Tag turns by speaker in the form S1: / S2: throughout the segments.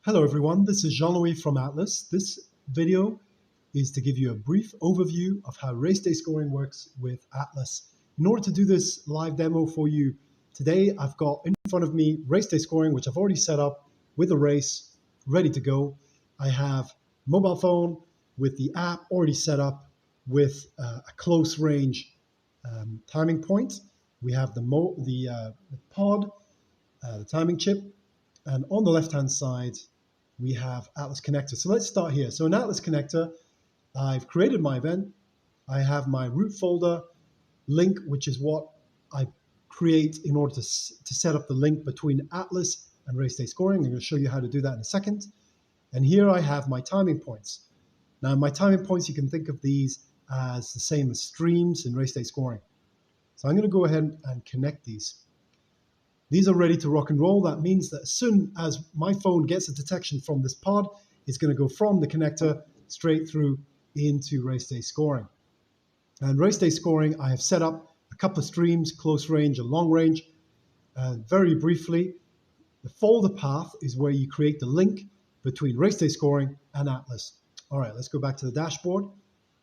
S1: Hello everyone, this is Jean-Louis from Atlas. This video is to give you a brief overview of how race day scoring works with Atlas. In order to do this live demo for you today, I've got in front of me race day scoring, which I've already set up with a race ready to go. I have mobile phone with the app already set up with a close range timing point. We have the pod, the timing chip, and on the left-hand side, we have Atlas Connector. So let's start here. So in Atlas Connector, I've created my event. I have my root folder link, which is what I create in order to set up the link between Atlas and race day scoring. I'm going to show you how to do that in a second. And here I have my timing points. Now, my timing points, you can think of these as the same as streams in race day scoring. So I'm going to go ahead and connect these. These are ready to rock and roll. That means that as soon as my phone gets a detection from this pod, it's going to go from the connector straight through into race day scoring. And race day scoring, I have set up a couple of streams, close range and long range. Very briefly, the folder path is where you create the link between race day scoring and Atlas. All right, let's go back to the dashboard.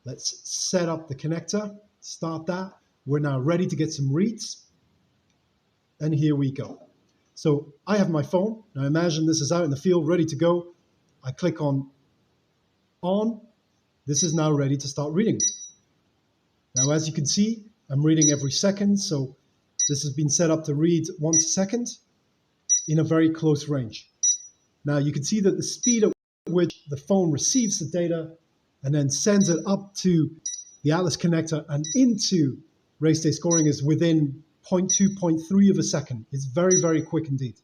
S1: Let's set up the connector, start that. We're now ready to get some reads. And here we go. So I have my phone. Now imagine this is out in the field, ready to go. I click on. This is now ready to start reading. Now, as you can see, I'm reading every second. So this has been set up to read once a second in a very close range. Now you can see that the speed at which the phone receives the data and then sends it up to the Atlas connector and into race day scoring is within 0.2, 0.3 of a second. It's very, very quick indeed.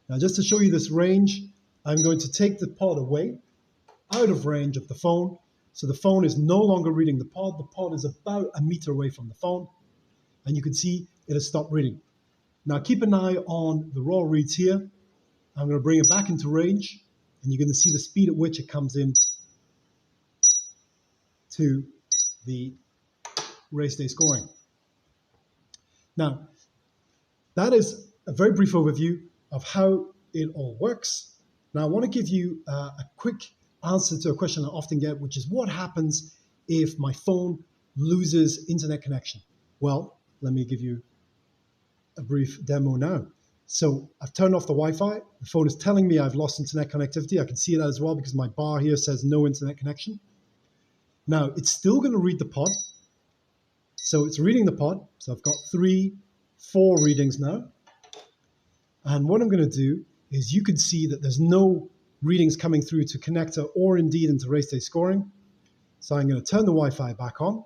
S1: Now, just to show you this range, I'm going to take the pod away, out of range of the phone. So the phone is no longer reading the pod. The pod is about a meter away from the phone. And you can see it has stopped reading. Now, keep an eye on the raw reads here. I'm going to bring it back into range. And you're going to see the speed at which it comes in to the race day scoring. Now, that is a very brief overview of how it all works. Now, I want to give you a quick answer to a question I often get, which is what happens if my phone loses internet connection? Well, let me give you a brief demo now. So I've turned off the Wi-Fi. The phone is telling me I've lost internet connectivity. I can see that as well because my bar here says no internet connection. Now, it's still going to read the pod. So it's reading the pod. So I've got 4 readings now. And what I'm going to do is you can see that there's no readings coming through to connector or indeed into race day scoring. So I'm going to turn the Wi-Fi back on.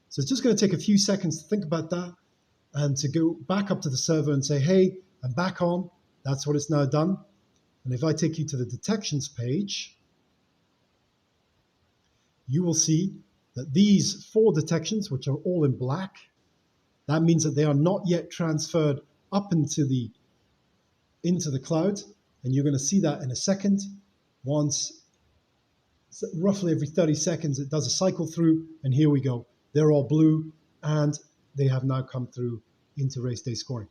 S1: So it's just going to take a few seconds to think about that and to go back up to the server and say, hey, I'm back on. That's what it's now done. And if I take you to the detections page, you will see that these 4 detections, which are all in black, that means that they are not yet transferred up into the cloud. And you're going to see that in a second. Once, roughly every 30 seconds, it does a cycle through. And here we go. They're all blue, and they have now come through into race day scoring.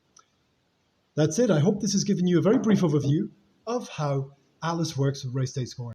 S1: That's it. I hope this has given you a very brief overview of how Atlas works with race day scoring.